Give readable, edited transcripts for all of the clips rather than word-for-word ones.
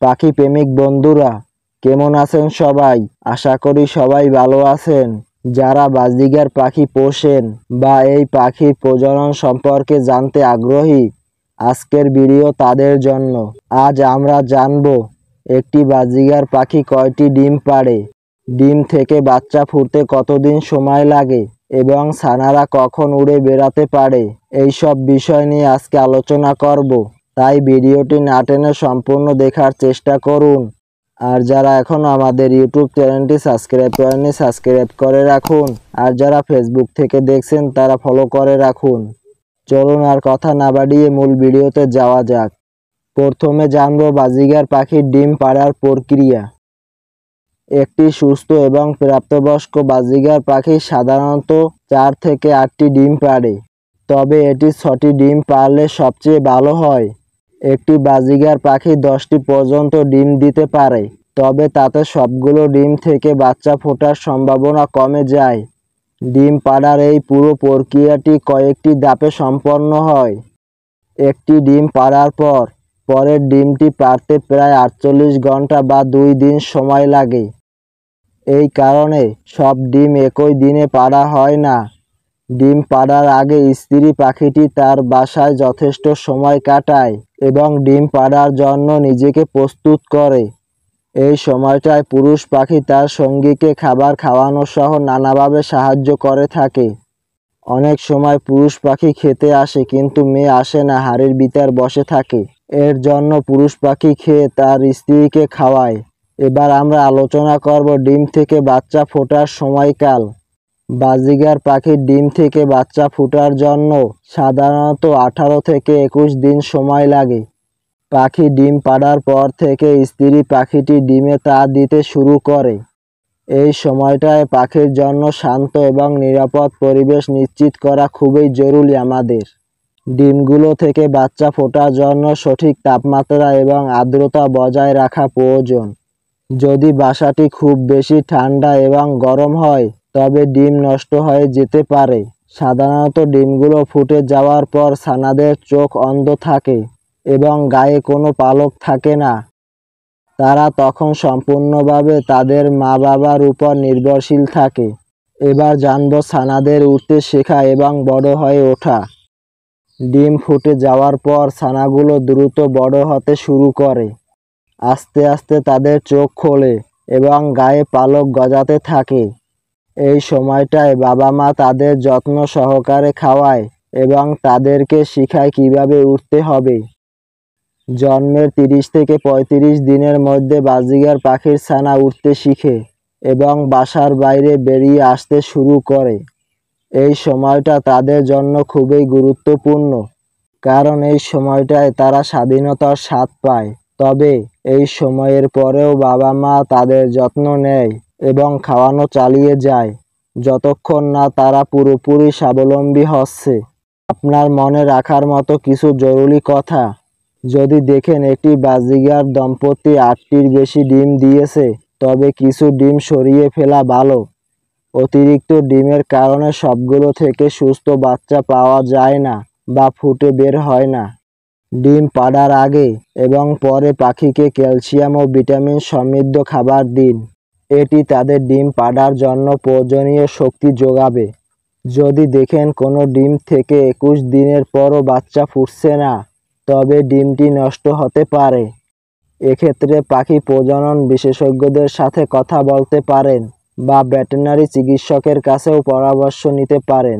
পাখি প্রেমিক বন্ধুরা কেমন আছেন সবাই? আশা করি সবাই ভালো আছেন। যারা বাজরিগার পাখি পোষেন বা এই পাখির প্রজনন সম্পর্কে জানতে আগ্রহী, আজকের ভিডিও তাদের জন্য। আজ আমরা জানব একটি বাজরিগার পাখি কয়টি ডিম পাড়ে, ডিম থেকে বাচ্চা ফুটতে কতদিন সময় লাগে এবং ছানারা কখন উড়ে বেড়াতে পারে। এইসব বিষয় নিয়ে আজকে আলোচনা করব, তাই ভিডিওটি না টেনে সম্পূর্ণ দেখার চেষ্টা করুন। আর যারা এখনও আমাদের ইউটিউব চ্যানেলটি সাবস্ক্রাইব করেননি, সাবস্ক্রাইব করে রাখুন। আর যারা ফেসবুক থেকে দেখছেন তারা ফলো করে রাখুন। চলুন আর কথা না বাড়িয়ে মূল ভিডিওতে যাওয়া যাক। প্রথমে জানব বাজরিগার পাখির ডিম পাড়ার প্রক্রিয়া। একটি সুস্থ এবং প্রাপ্তবয়স্ক বাজরিগার পাখি সাধারণত 4 থেকে 8টি ডিম পাড়ে, তবে এটি 6টি ডিম পারলে সবচেয়ে ভালো হয়। একটি বাজরিগার পাখি 10টি পর্যন্ত ডিম দিতে পারে, তবে তাতে সবগুলো ডিম থেকে বাচ্চা ফোটার সম্ভাবনা কমে যায়। ডিম পাড়ার এই পুরো প্রক্রিয়াটি কয়েকটি ধাপে সম্পন্ন হয়। একটি ডিম পাড়ার পর পরের ডিমটি পাড়তে প্রায় 48 ঘন্টা বা 2 দিন সময় লাগে। এই কারণে সব ডিম একই দিনে পাড়া হয় না। ডিম পাড়ার আগে স্ত্রী পাখিটি তার বাসায় যথেষ্ট সময় কাটায় এবং ডিম পাড়ার জন্য নিজেকে প্রস্তুত করে। এই সময়টায় পুরুষ পাখি তার সঙ্গীকে খাবার খাওয়ানো সহ নানাভাবে সাহায্য করে থাকে। অনেক সময় পুরুষ পাখি খেতে আসে কিন্তু মেয়ে আসে না, হাড়ির ভিতর বসে থাকে। এর জন্য পুরুষ পাখি খেয়ে তার স্ত্রীকে খাওয়ায়। এবার আমরা আলোচনা করব ডিম থেকে বাচ্চা ফোটার সময়কাল। বাজরিগার পাখির ডিম থেকে বাচ্চা ফোটার জন্য সাধারণত 18 থেকে 21 দিন সময় লাগে। পাখি ডিম পাড়ার পর থেকে স্ত্রী পাখিটি ডিমে তা দিতে শুরু করে। এই সময়টায় পাখির জন্য শান্ত এবং নিরাপদ পরিবেশ নিশ্চিত করা খুবই জরুরি আমাদের। ডিমগুলো থেকে বাচ্চা ফোটার জন্য সঠিক তাপমাত্রা এবং আর্দ্রতা বজায় রাখা প্রয়োজন। যদি বাসাটি খুব বেশি ঠান্ডা এবং গরম হয় তবে ডিম নষ্ট হয়ে যেতে পারে। সাধারণত ডিমগুলো ফুটে যাওয়ার পর ছানাদের চোখ অন্ধ থাকে এবং গায়ে কোনো পালক থাকে না। তারা তখন সম্পূর্ণভাবে তাদের মা বাবার উপর নির্ভরশীল থাকে। এবার জানব ছানাদের উঠতে শেখা এবং বড় হয়ে ওঠা। ডিম ফুটে যাওয়ার পর ছানাগুলো দ্রুত বড় হতে শুরু করে। আস্তে আস্তে তাদের চোখ খোলে এবং গায়ে পালক গজাতে থাকে। এই সময়টায় বাবা মা তাদের যত্ন সহকারে খাওয়ায় এবং তাদেরকে শেখায় কিভাবে উঠতে হবে। জন্মের 30 থেকে 35 দিনের মধ্যে বাজরিগার পাখির ছানা উঠতে শিখে এবং বাসার বাইরে বেরিয়ে আসতে শুরু করে। এই সময়টা তাদের জন্য খুবই গুরুত্বপূর্ণ, কারণ এই সময়টায় তারা স্বাধীনতার স্বাদ পায়। তবে এই সময়ের পরেও বাবা মা তাদের যত্ন নেয় এবং খাওয়ানো চালিয়ে যায় যতক্ষণ না তারা পুরোপুরি স্বাবলম্বী হচ্ছে। আপনার মনে রাখার মতো কিছু জরুরি কথা: যদি দেখেন একটি বাজরিগার দম্পতি 8টির বেশি ডিম দিয়েছে, তবে কিছু ডিম সরিয়ে ফেলা ভালো। অতিরিক্ত ডিমের কারণে সবগুলো থেকে সুস্থ বাচ্চা পাওয়া যায় না বা ফুটে বের হয় না। ডিম পাড়ার আগে এবং পরে পাখিকে ক্যালসিয়াম ও ভিটামিন সমৃদ্ধ খাবার দিন। এটি তাদের ডিম পাড়ার জন্য প্রয়োজনীয় শক্তি যোগাবে। যদি দেখেন কোনো ডিম থেকে 21 দিনের পরও বাচ্চা ফুটছে না, তবে ডিমটি নষ্ট হতে পারে। এক্ষেত্রে পাখি প্রজনন বিশেষজ্ঞদের সাথে কথা বলতে পারেন বা ভেটেরিনারি চিকিৎসকের কাছেও পরামর্শ নিতে পারেন।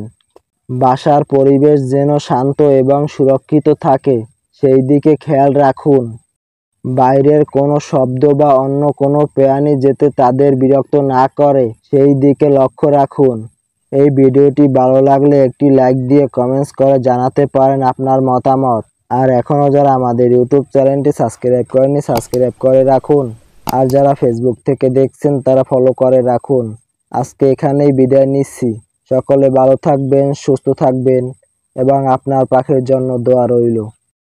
বাসার পরিবেশ যেন শান্ত এবং সুরক্ষিত থাকে সেই দিকে খেয়াল রাখুন। বাইরের কোনো শব্দ বা অন্য কোনো প্রাণী যাতে তাদের বিরক্ত না করে সেই দিকে লক্ষ্য রাখুন। এই ভিডিওটি ভালো লাগলে একটি লাইক দিয়ে কমেন্টস করে জানাতে পারেন আপনার মতামত। আর এখনও যারা আমাদের ইউটিউব চ্যানেলটি সাবস্ক্রাইব করেননি, সাবস্ক্রাইব করে রাখুন। আর যারা ফেসবুক থেকে দেখছেন তারা ফলো করে রাখুন। আজকে এখানেই বিদায় নিচ্ছি। সকলে ভালো থাকবেন, সুস্থ থাকবেন এবং আপনার পাখির জন্য দোয়া রইল।